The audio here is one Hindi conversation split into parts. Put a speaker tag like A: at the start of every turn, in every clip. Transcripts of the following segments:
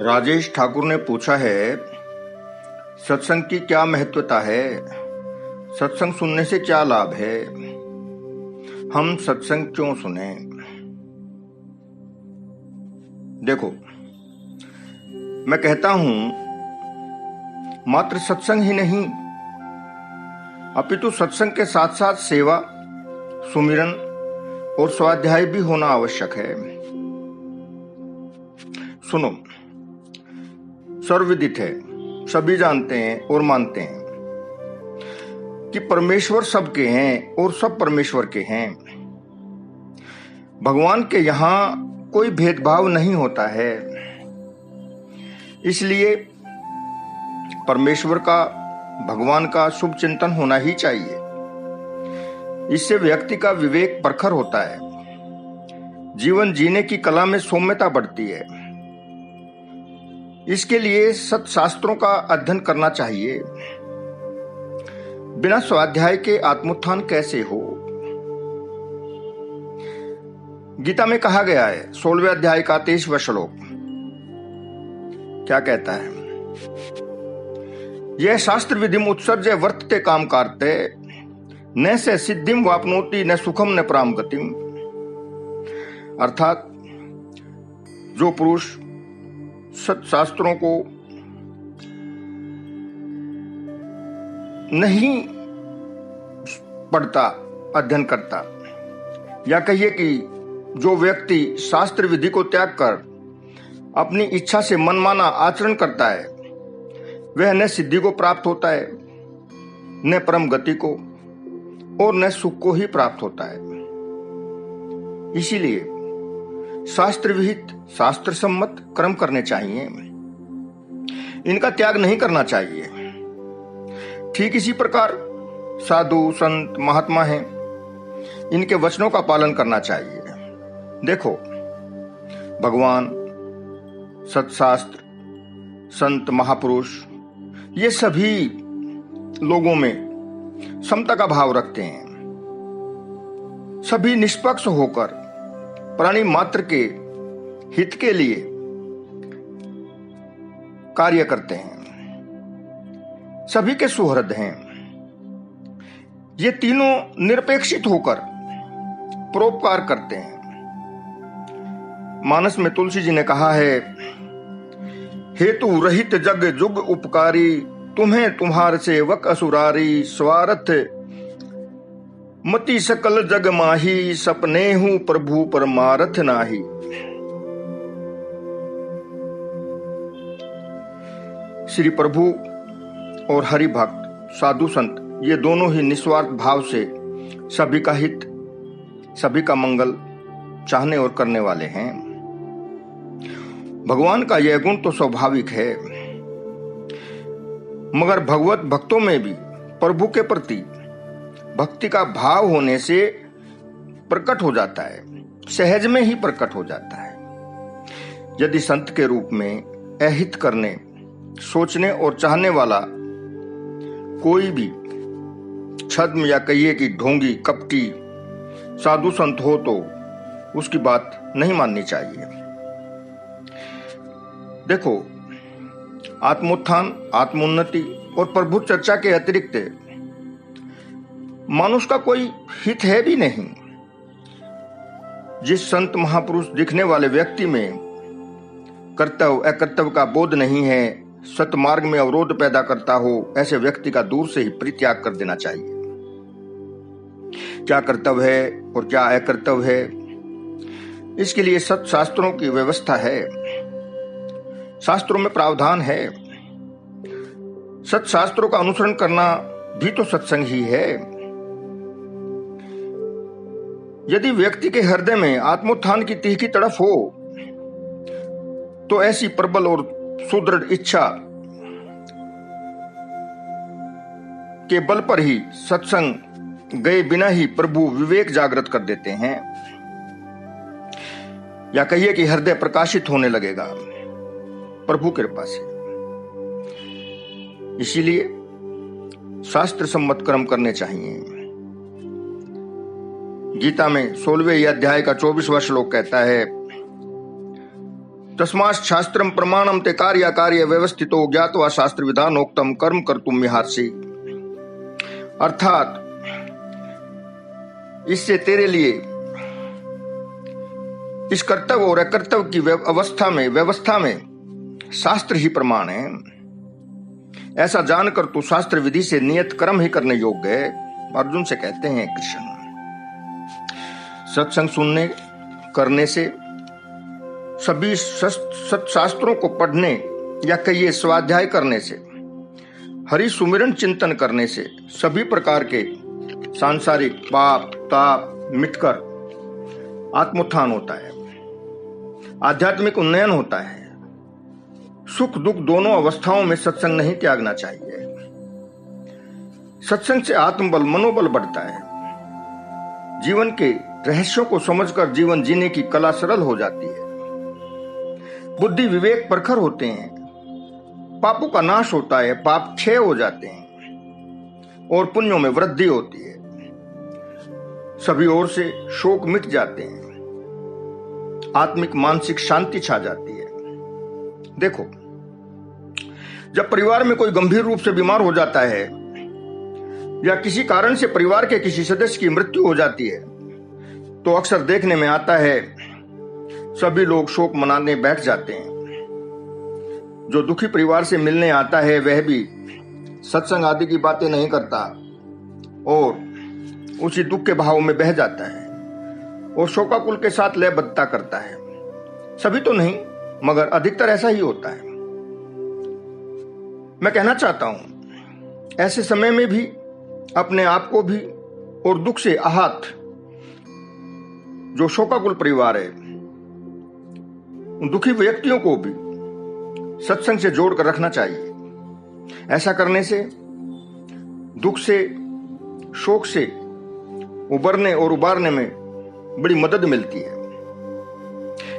A: राजेश ठाकुर ने पूछा है, सत्संग की क्या महत्वता है? सत्संग सुनने से क्या लाभ है? हम सत्संग क्यों सुने? देखो, मैं कहता हूं मात्र सत्संग ही नहीं, अपितु सत्संग के साथ साथ सेवा, सुमिरन और स्वाध्याय भी होना आवश्यक है। सुनो, सर्वविदित है, सभी जानते हैं और मानते हैं कि परमेश्वर सबके हैं और सब परमेश्वर के हैं। भगवान के यहां कोई भेदभाव नहीं होता है। इसलिए परमेश्वर का, भगवान का शुभ चिंतन होना ही चाहिए। इससे व्यक्ति का विवेक प्रखर होता है, जीवन जीने की कला में सौम्यता बढ़ती है। इसके लिए सत्शास्त्रों का अध्ययन करना चाहिए। बिना स्वाध्याय के आत्मोत्थान कैसे हो? गीता में कहा गया है, 16वें अध्याय का 23वां श्लोक क्या कहता है? यह शास्त्र विधिम उत्सर्जय वर्तते काम कारते, न से सिद्धिम वापनोति न सुखम न पराम गतिम। अर्थात जो पुरुष सत्शास्त्रों को नहीं पढ़ता, अध्ययन करता, या कहिए कि जो व्यक्ति शास्त्र विधि को त्याग कर अपनी इच्छा से मनमाना आचरण करता है, वह न सिद्धि को प्राप्त होता है, न परम गति को, और न सुख को ही प्राप्त होता है। इसीलिए शास्त्र विहित, शास्त्र सम्मत कर्म करने चाहिए, इनका त्याग नहीं करना चाहिए। ठीक इसी प्रकार साधु, संत, महात्मा हैं, इनके वचनों का पालन करना चाहिए। देखो, भगवान, सत्शास्त्र, संत, महापुरुष, ये सभी लोगों में समता का भाव रखते हैं। सभी निष्पक्ष होकर प्राणी मात्र के हित के लिए कार्य करते हैं। सभी के सुहृद हैं। ये तीनों निरपेक्षित होकर परोपकार करते हैं। मानस में तुलसी जी ने कहा है, हेतु रहित जग जुग उपकारी, तुम्हें तुम्हार सेवक असुरारी, स्वार्थ मति सकल जग माही, सपने हूं प्रभु परमारथ नाही। श्री प्रभु और हरि भक्त, साधु संत, ये दोनों ही निस्वार्थ भाव से सभी का हित, सभी का मंगल चाहने और करने वाले हैं। भगवान का यह गुण तो स्वाभाविक है, मगर भगवत भक्तों में भी प्रभु के प्रति भक्ति का भाव होने से प्रकट हो जाता है, सहज में ही प्रकट हो जाता है। यदि संत के रूप में अहित करने, सोचने और चाहने वाला कोई भी छद्म या कहिए कि ढोंगी, कपटी साधु संत हो तो उसकी बात नहीं माननी चाहिए। देखो, आत्मोत्थान, आत्मोन्नति और प्रभु चर्चा के अतिरिक्त मानुष का कोई हित है भी नहीं। जिस संत महापुरुष दिखने वाले व्यक्ति में कर्तव्य अकर्तव्य का बोध नहीं है, सतमार्ग में अवरोध पैदा करता हो, ऐसे व्यक्ति का दूर से ही परित्याग कर देना चाहिए। क्या कर्तव्य है और क्या अकर्तव्य है, इसके लिए सत्शास्त्रों की व्यवस्था है, शास्त्रों में प्रावधान है। सत्शास्त्रों का अनुसरण करना भी तो सत्संग ही है। यदि व्यक्ति के हृदय में आत्मोत्थान की तीखी तड़फ हो तो ऐसी प्रबल और सुदृढ़ इच्छा के बल पर ही सत्संग गए बिना ही प्रभु विवेक जागृत कर देते हैं, या कहिए कि हृदय प्रकाशित होने लगेगा प्रभु कृपा से। इसीलिए शास्त्र सम्मत कर्म करने चाहिए। गीता में 16वें अध्याय का 24वां श्लोक कहता है, तस्मात् शास्त्रम प्रमाणम ते कार्य कार्य व्यवस्थितो ज्ञात्वा शास्त्र विधानोक्तम कर्म कर्तुम मिहार्षि। अर्थात इससे तेरे लिए इस कर्तव्य और अकर्तव्य की व्यवस्था में शास्त्र ही प्रमाण है। ऐसा जानकर तू शास्त्र विधि से नियत कर्म ही करने योग्य है। अर्जुन से कहते हैं कृष्ण, सत्संग सुनने करने से, सभी सत्शास्त्रों को पढ़ने या कहिए स्वाध्याय करने से, हरि सुमिरन चिंतन करने से सभी प्रकार के सांसारिक पाप ताप मिटकर आत्मोत्थान होता है, आध्यात्मिक उन्नयन होता है। सुख दुख दोनों अवस्थाओं में सत्संग नहीं त्यागना चाहिए। सत्संग से आत्मबल मनोबल बढ़ता है। जीवन के रहस्यों को समझकर जीवन जीने की कला सरल हो जाती है। बुद्धि विवेक प्रखर होते हैं। पापों का नाश होता है, पाप क्षय हो जाते हैं और पुण्यों में वृद्धि होती है। सभी ओर से शोक मिट जाते हैं। आत्मिक मानसिक शांति छा जाती है। देखो, जब परिवार में कोई गंभीर रूप से बीमार हो जाता है या किसी कारण से परिवार के किसी सदस्य की मृत्यु हो जाती है तो अक्सर देखने में आता है सभी लोग शोक मनाने बैठ जाते हैं। जो दुखी परिवार से मिलने आता है वह भी सत्संग आदि की बातें नहीं करता और उसी दुख के भाव में बह जाता है और शोकाकुल के साथ लयबद्धता करता है। सभी तो नहीं, मगर अधिकतर ऐसा ही होता है। मैं कहना चाहता हूं, ऐसे समय में भी अपने आप को भी और दुख से आहत जो शोकाकुल परिवार है, उन दुखी व्यक्तियों को भी सत्संग से जोड़कर रखना चाहिए। ऐसा करने से दुख से शोक से उबरने और उबारने में बड़ी मदद मिलती है।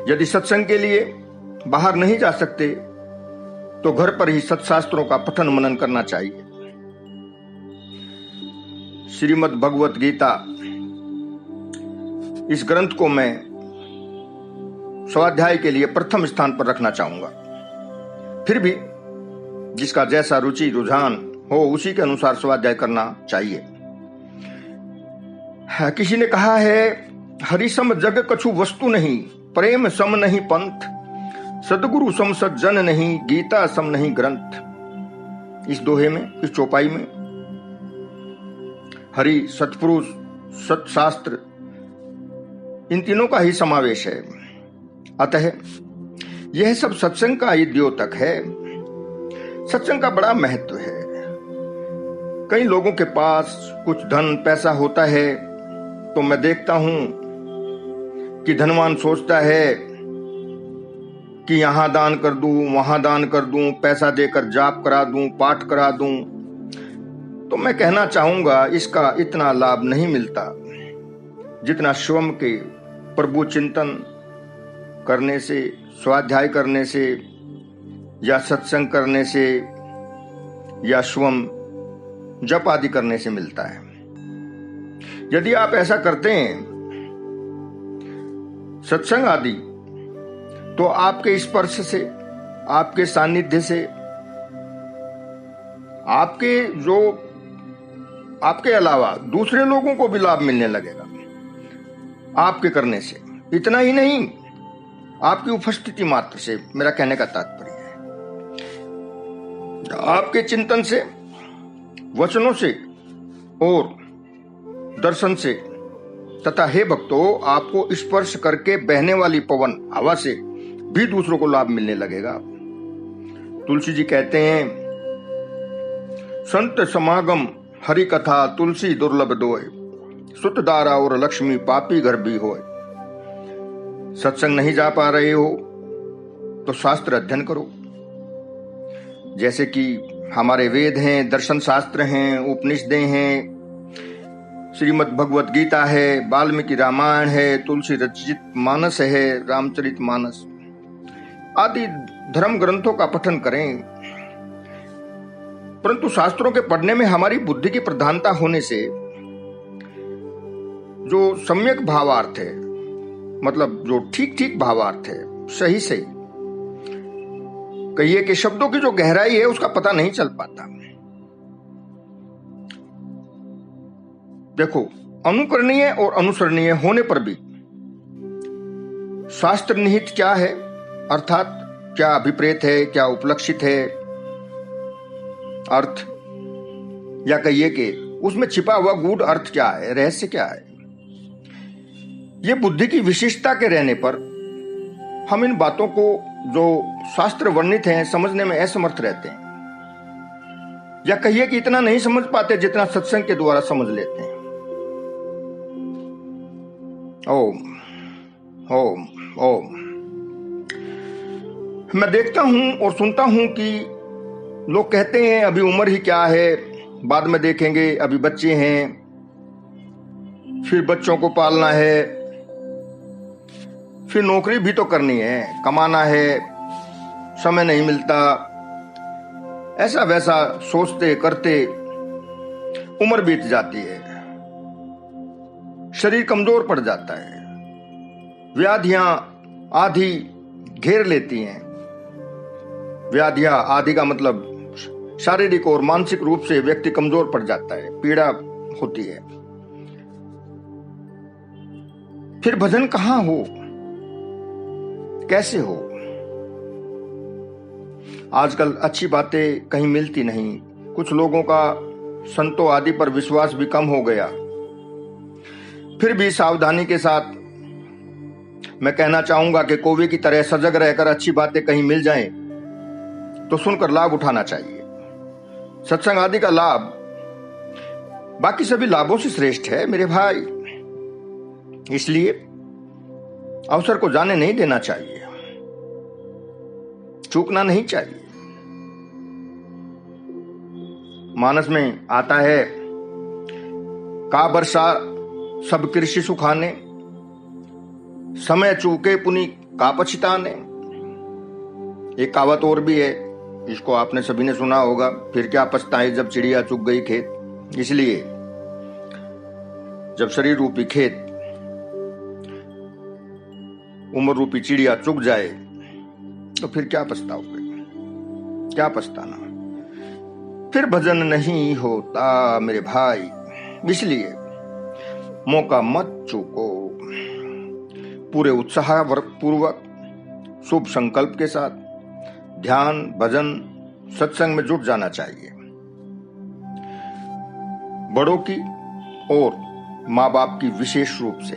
A: यदि सत्संग के लिए बाहर नहीं जा सकते तो घर पर ही सत्शास्त्रों का पठन मनन करना चाहिए। श्रीमद् भगवत गीता, इस ग्रंथ को मैं स्वाध्याय के लिए प्रथम स्थान पर रखना चाहूंगा। फिर भी जिसका जैसा रुचि रुझान हो उसी के अनुसार स्वाध्याय करना चाहिए। किसी ने कहा है, हरि सम जग कछु वस्तु नहीं, प्रेम सम नहीं पंथ, सदगुरु सम सज्जन नहीं, गीता सम नहीं ग्रंथ। इस दोहे में, इस चौपाई में हरि, सतपुरुष, सत्शास्त्र, इन तीनों का ही समावेश है। अतः यह सब सत्संग का ही द्योतक है। सत्संग का बड़ा महत्व है। कई लोगों के पास कुछ धन पैसा होता है तो मैं देखता हूं कि धनवान सोचता है कि यहां दान कर दूं, वहां दान कर दूं, पैसा देकर जाप करा दूं, पाठ करा दूं। तो मैं कहना चाहूंगा, इसका इतना लाभ नहीं मिलता जितना स्वयं के प्रभु चिंतन करने से, स्वाध्याय करने से या सत्संग करने से या स्वयं जप आदि करने से मिलता है। यदि आप ऐसा करते हैं सत्संग आदि, तो आपके स्पर्श से, आपके सानिध्य से, आपके अलावा दूसरे लोगों को भी लाभ मिलने लगेगा आपके करने से। इतना ही नहीं, आपकी उपस्थिति मात्र से, मेरा कहने का तात्पर्य है, आपके चिंतन से, वचनों से और दर्शन से तथा हे भक्तों, आपको स्पर्श करके बहने वाली पवन हवा से भी दूसरों को लाभ मिलने लगेगा। तुलसी जी कहते हैं, संत समागम हरि कथा तुलसी दुर्लभ दोय, सुत दारा और लक्ष्मी पापी घर भी होय। सत्संग नहीं जा पा रहे हो तो शास्त्र अध्ययन करो। जैसे कि हमारे वेद हैं, दर्शन शास्त्र हैं, उपनिषदें हैं, श्रीमद् भगवत गीता है, वाल्मीकि रामायण है, तुलसी रचित मानस है, रामचरित मानस आदि धर्म ग्रंथों का पठन करें। परंतु शास्त्रों के पढ़ने में हमारी बुद्धि की प्रधानता होने से जो सम्यक भावार्थ है, मतलब जो ठीक ठीक भावार्थ है, सही सही कहिए कि शब्दों की जो गहराई है उसका पता नहीं चल पाता। देखो, अनुकरणीय और अनुसरणीय होने पर भी शास्त्र निहित क्या है, अर्थात क्या अभिप्रेत है, क्या उपलक्षित है अर्थ, या कहिए कि उसमें छिपा हुआ गूढ़ अर्थ क्या है, रहस्य क्या है, ये बुद्धि की विशेषता के रहने पर हम इन बातों को जो शास्त्र वर्णित हैं समझने में असमर्थ रहते हैं, या कहिए कि इतना नहीं समझ पाते जितना सत्संग के द्वारा समझ लेते हैं। ओम ओम ओम। मैं देखता हूं और सुनता हूं कि लोग कहते हैं अभी उम्र ही क्या है, बाद में देखेंगे, अभी बच्चे हैं, फिर बच्चों को पालना है, फिर नौकरी भी तो करनी है, कमाना है, समय नहीं मिलता, ऐसा वैसा सोचते करते उम्र बीत जाती है, शरीर कमजोर पड़ जाता है, व्याधियां आधी घेर लेती हैं। व्याधियां आदि का मतलब शारीरिक और मानसिक रूप से व्यक्ति कमजोर पड़ जाता है, पीड़ा होती है। फिर भजन कहां हो, कैसे हो? आजकल अच्छी बातें कहीं मिलती नहीं, कुछ लोगों का संतों आदि पर विश्वास भी कम हो गया। फिर भी सावधानी के साथ मैं कहना चाहूंगा कि कौवे की तरह सजग रहकर अच्छी बातें कहीं मिल जाएं तो सुनकर लाभ उठाना चाहिए। सत्संग आदि का लाभ बाकी सभी लाभों से श्रेष्ठ है मेरे भाई, इसलिए अवसर को जाने नहीं देना चाहिए, चूकना नहीं चाहिए। मानस में आता है, का बरसा सब कृषि सुखाने, समय चूके पुनि का पछताने। एक कहावत और भी है, इसको आपने सभी ने सुना होगा, फिर क्या पछताए जब चिड़िया चुग गई खेत। इसलिए जब शरीर रूपी खेत उम्र रूपी चिड़िया चुग जाए तो फिर क्या पछताओगे, क्या पछताना। फिर भजन नहीं होता मेरे भाई, इसलिए मौका मत चूको। पूरे उत्साह पूर्वक शुभ संकल्प के साथ ध्यान, भजन, सत्संग में जुट जाना चाहिए। बड़ों की और माँ बाप की विशेष रूप से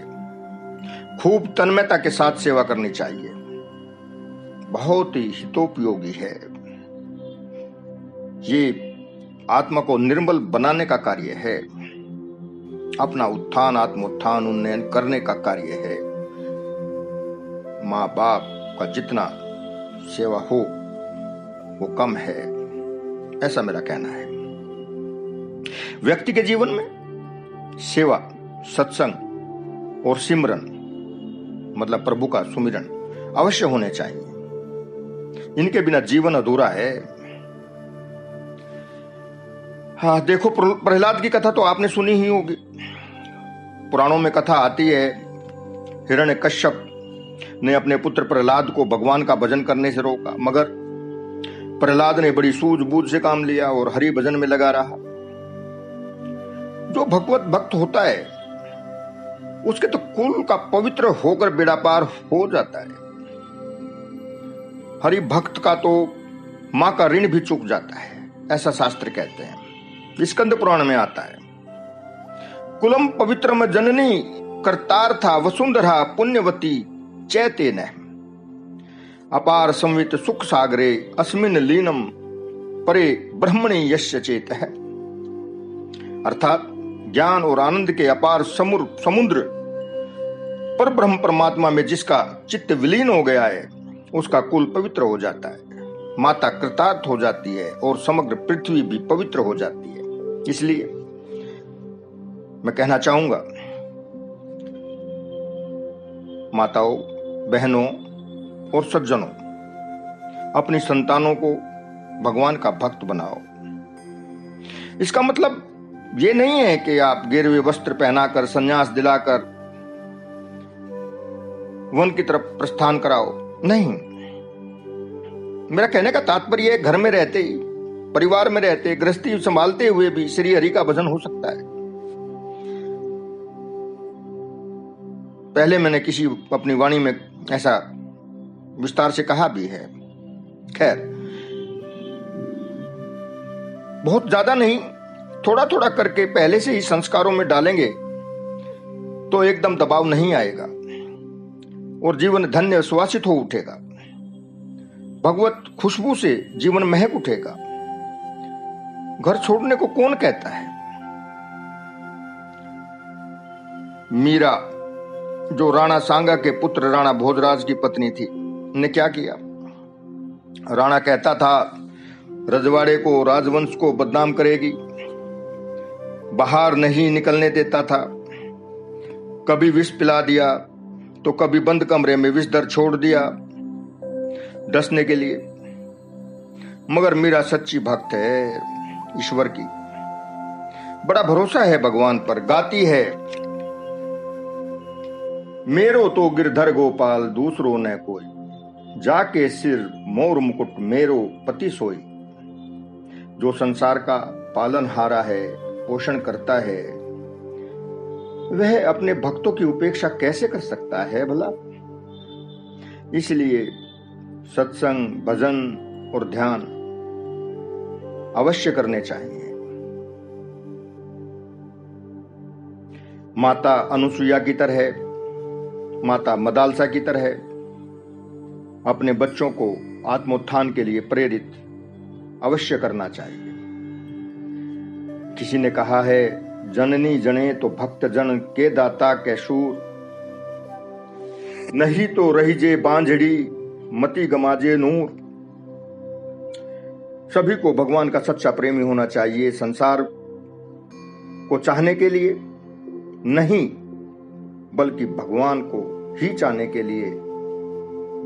A: खूब तन्मयता के साथ सेवा करनी चाहिए, बहुत ही हितोपयोगी है। ये आत्मा को निर्मल बनाने का कार्य है, अपना उत्थान आत्मोत्थान उन्नयन करने का कार्य है। माँ बाप का जितना सेवा हो वो कम है, ऐसा मेरा कहना है। व्यक्ति के जीवन में सेवा, सत्संग और सिमरन मतलब प्रभु का सुमिरन अवश्य होने चाहिए, इनके बिना जीवन अधूरा है। हाँ देखो, प्रहलाद की कथा तो आपने सुनी ही होगी। पुराणों में कथा आती है, हिरण्यकश्यप ने अपने पुत्र प्रहलाद को भगवान का भजन करने से रोका, मगर प्रहलाद ने बड़ी सूझबूझ से काम लिया और हरि भजन में लगा रहा। जो भगवत भक्त होता है उसके तो कुल का पवित्र होकर बेड़ा पार हो जाता है। हरि भक्त का तो मां का ऋण भी चुक जाता है, ऐसा शास्त्र कहते हैं। स्कंद पुराण में आता है, कुलम पवित्रम जननी कर्तार्था वसुंधरा पुण्यवती चैतेन अपार संवित सुख सागरे अस्मिन लीनम परे ब्रह्मणि यस्य चेत है। अर्थात ज्ञान और आनंद के अपार समुद्र पर ब्रह्म परमात्मा में जिसका चित्त विलीन हो गया है उसका कुल पवित्र हो जाता है, माता कृतार्थ हो जाती है और समग्र पृथ्वी भी पवित्र हो जाती है। इसलिए मैं कहना चाहूंगा, माताओं, बहनों और सज्जनों, अपनी संतानों को भगवान का भक्त बनाओ। इसका मतलब ये नहीं है कि आप गिरवे वस्त्र पहनाकर संन्यास दिलाकर वन की तरफ प्रस्थान कराओ, नहीं। मेरा कहने का तात्पर्य है, घर में रहते ही, परिवार में रहते, गृहस्थी संभालते हुए भी श्री हरि का भजन हो सकता है। पहले मैंने किसी अपनी वाणी में ऐसा विस्तार से कहा भी है। खैर, बहुत ज्यादा नहीं, थोड़ा थोड़ा करके पहले से ही संस्कारों में डालेंगे तो एकदम दबाव नहीं आएगा और जीवन धन्य सुवासित हो उठेगा। भगवत खुशबू से जीवन महक उठेगा। घर छोड़ने को कौन कहता है? मीरा, जो राणा सांगा के पुत्र राणा भोजराज की पत्नी थी, ने क्या किया? राणा कहता था रजवाड़े को, राजवंश को बदनाम करेगी, बाहर नहीं निकलने देता था। कभी विष पिला दिया तो कभी बंद कमरे में विष दर छोड़ दिया डसने के लिए। मगर मीरा सच्ची भक्त है ईश्वर की, बड़ा भरोसा है भगवान पर। गाती है, मेरो तो गिरधर गोपाल दूसरो न कोई, जाके सिर मोर मुकुट मेरो पति सोई। जो संसार का पालनहारा है, पोषण करता है, वह अपने भक्तों की उपेक्षा कैसे कर सकता है भला? इसलिए सत्संग, भजन और ध्यान अवश्य करने चाहिए। माता अनुसुईया की तरह, माता मदालसा की तरह अपने बच्चों को आत्मोत्थान के लिए प्रेरित अवश्य करना चाहिए। किसी ने कहा है, जननी जने तो भक्त जन के दाता के शूर, नहीं तो रही जे बांझड़ी मति गमाजे नूर। सभी को भगवान का सच्चा प्रेमी होना चाहिए। संसार को चाहने के लिए नहीं, बल्कि भगवान को ही चाहने के लिए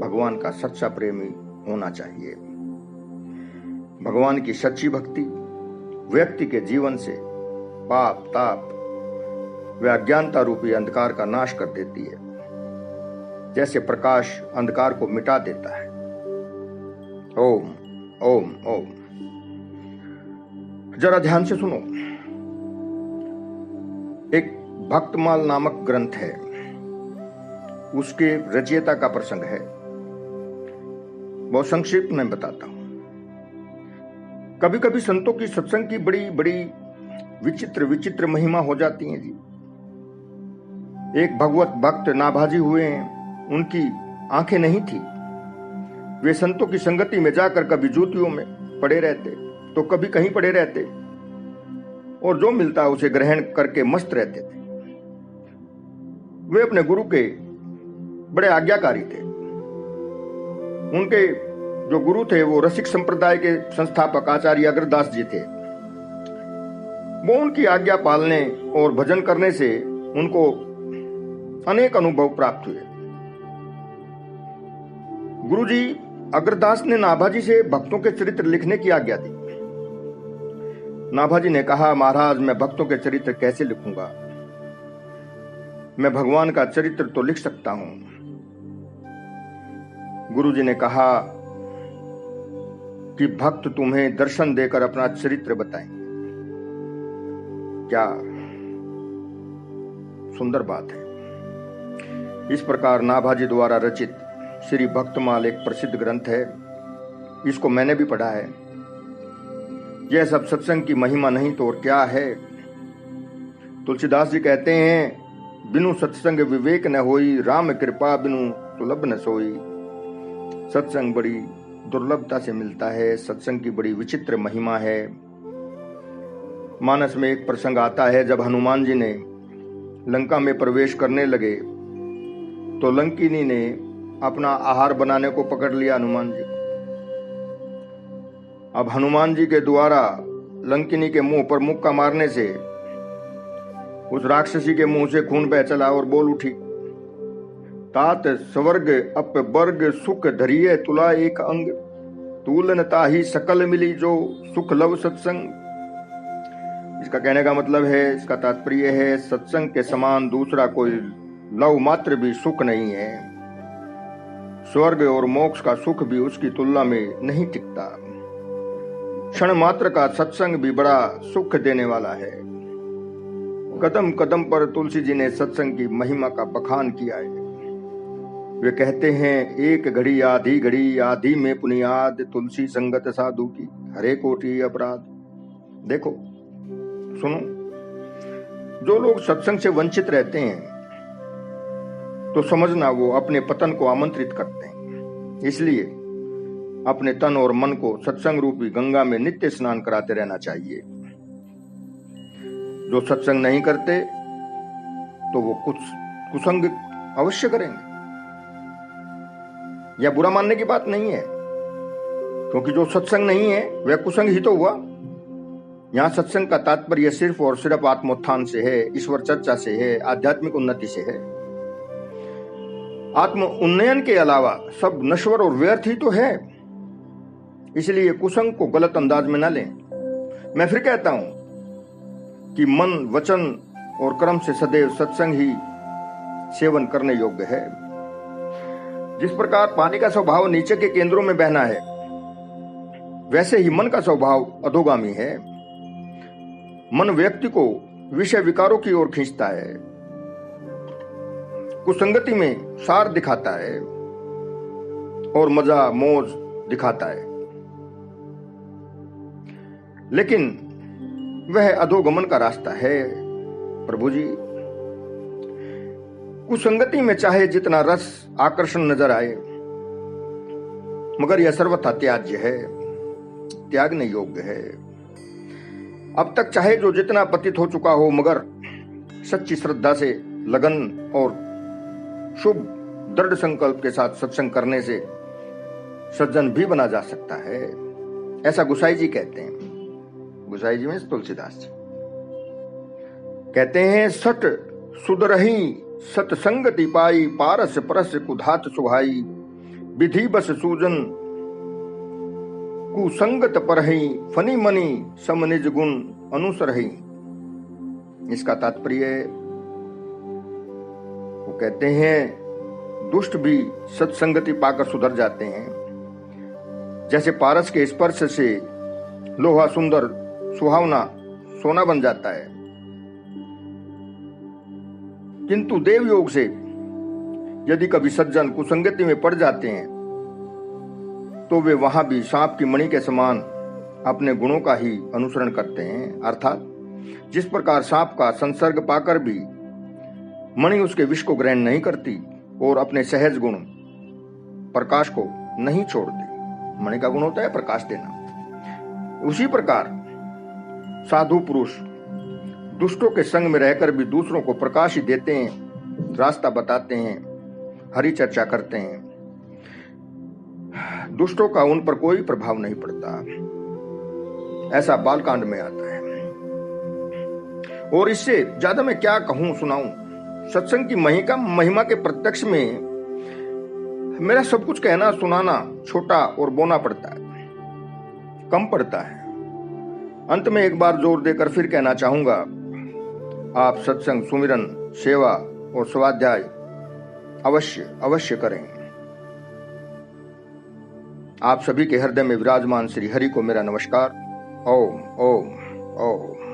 A: भगवान का सच्चा प्रेमी होना चाहिए। भगवान की सच्ची भक्ति व्यक्ति के जीवन से पाप, ताप व अज्ञानता रूपी अंधकार का नाश कर देती है, जैसे प्रकाश अंधकार को मिटा देता है। ओम ओम ओम। जरा ध्यान से सुनो। एक भक्तमाल नामक ग्रंथ है, उसके रचयिता का प्रसंग है, बहुत संक्षिप्त में बताता हूं। कभी कभी संतों की सत्संग की बड़ी बड़ी विचित्र विचित्र महिमा हो जाती है जी। एक भगवत भक्त नाभाजी हुए हैं, उनकी आंखें नहीं थी। वे संतों की संगति में जाकर कभी जूतियों में पड़े रहते तो कभी कहीं पड़े रहते, और जो मिलता उसे ग्रहण करके मस्त रहते थे। वे अपने गुरु के बड़े आज्ञाकारी थे। उनके जो गुरु थे वो रसिक संप्रदाय के संस्थापक आचार्य अग्रदास जी थे। वो उनकी आज्ञा पालने और भजन करने से उनको अनेक अनुभव प्राप्त हुए। गुरुजी अग्रदास ने नाभाजी से भक्तों के चरित्र लिखने की आज्ञा दी। नाभाजी ने कहा, महाराज मैं भक्तों के चरित्र कैसे लिखूंगा? मैं भगवान का चरित्र तो लिख सकता हूं। गुरुजी ने कहा कि भक्त तुम्हें दर्शन देकर अपना चरित्र बताएंगे। क्या सुंदर बात है। इस प्रकार नाभाजी द्वारा रचित श्री भक्तमाल एक प्रसिद्ध ग्रंथ है। इसको मैंने भी पढ़ा है। यह सब सत्संग की महिमा नहीं तो और क्या है। तुलसीदास जी कहते हैं, बिनु सत्संग विवेक न होई, राम कृपा बिनु सुलभ न सोई। सत्संग बड़ी दुर्लभता से मिलता है। सत्संग की बड़ी विचित्र महिमा है। मानस में एक प्रसंग आता है, जब हनुमान जी ने लंका में प्रवेश करने लगे तो लंकिनी ने अपना आहार बनाने को पकड़ लिया हनुमान जी। अब हनुमान जी के द्वारा लंकिनी के मुंह पर मुक्का मारने से उस राक्षसी के मुंह से खून बह चला और बोल उठी, तात स्वर्ग अप वर्ग सुख धरिये तुला एक अंग, तूलन ताही सकल मिली जो सुख लव सत्संग। इसका कहने का मतलब है, इसका तात्पर्य है, सत्संग के समान दूसरा कोई लव मात्र भी सुख नहीं है। स्वर्ग और मोक्ष का सुख भी उसकी तुलना में नहीं टिकता। क्षण मात्र का सत्संग भी बड़ा सुख देने वाला है। कदम कदम पर तुलसी जी ने सत्संग की महिमा का बखान किया है। वे कहते हैं, एक घड़ी आधी में पुनियाद, तुलसी संगत साधु की हरे कोटि अपराध। देखो सुनो, जो लोग सत्संग से वंचित रहते हैं तो समझना वो अपने पतन को आमंत्रित करते हैं। इसलिए अपने तन और मन को सत्संग रूपी गंगा में नित्य स्नान कराते रहना चाहिए। जो सत्संग नहीं करते तो वो कुछ कुसंग अवश्य करेंगे। यह बुरा मानने की बात नहीं है, क्योंकि जो सत्संग नहीं है वह कुसंग ही तो हुआ। यहाँ सत्संग का तात्पर्य सिर्फ और सिर्फ आत्मोत्थान से है, ईश्वर चर्चा से है, आध्यात्मिक उन्नति से है। आत्म उन्नयन के अलावा सब नश्वर और व्यर्थ ही तो है। इसलिए कुसंग को गलत अंदाज में न लें। मैं फिर कहता हूं कि मन, वचन और कर्म से सदैव सत्संग ही सेवन करने योग्य है। जिस प्रकार पानी का स्वभाव नीचे के केंद्रों में बहना है, वैसे ही मन का स्वभाव अधोगामी है। मन व्यक्ति को विषय विकारों की ओर खींचता है, कुसंगति में सार दिखाता है और मजा मौज दिखाता है, लेकिन वह अधोगमन का रास्ता है। प्रभु जी, कुसंगति में चाहे जितना रस आकर्षण नजर आए, मगर यह सर्वथा त्याज्य है, त्यागने योग्य है। अब तक चाहे जो जितना पतित हो चुका हो, मगर सच्ची श्रद्धा से, लगन और शुभ दृढ़ संकल्प के साथ सत्संग करने से सज्जन भी बना जा सकता है। ऐसा गुसाई जी कहते हैं। गुसाई जी में तुलसीदास जी कहते हैं, सट सुधरही सतसंगति पाई, पारस परस कुधात सुहाई, विधि बस सूजन कुसंगत परहि, फनी मनी सम निज गुण अनुसरहि। इसका तात्पर्य वो कहते हैं, दुष्ट भी सत्संगति पाकर सुधर जाते हैं। जैसे पारस के स्पर्श से लोहा सुंदर सुहावना सोना बन जाता है, किंतु देव योग से यदि कभी सज्जन कुसंगति में पड़ जाते हैं तो वे वहां भी सांप की मणि के समान अपने गुणों का ही अनुसरण करते हैं। अर्थात जिस प्रकार सांप का संसर्ग पाकर भी मणि उसके विष को ग्रहण नहीं करती और अपने सहज गुण प्रकाश को नहीं छोड़ती। मणि का गुण होता है प्रकाश देना। उसी प्रकार साधु पुरुष दुष्टों के संग में रहकर भी दूसरों को प्रकाश ही देते हैं, रास्ता बताते हैं, हरि चर्चा करते हैं। दुष्टों का उन पर कोई प्रभाव नहीं पड़ता। ऐसा बालकांड में आता है। और इससे ज्यादा मैं क्या कहूं, सुनाऊं। सत्संग की महिमा के प्रत्यक्ष में मेरा सब कुछ कहना सुनाना छोटा और बोना पड़ता है, कम पड़ता है। अंत में एक बार जोर देकर फिर कहना चाहूंगा, आप सत्संग, सुमिरन, सेवा और स्वाध्याय अवश्य करें। आप सभी के हृदय में विराजमान श्री हरि को मेरा नमस्कार। ओम ओम ओम।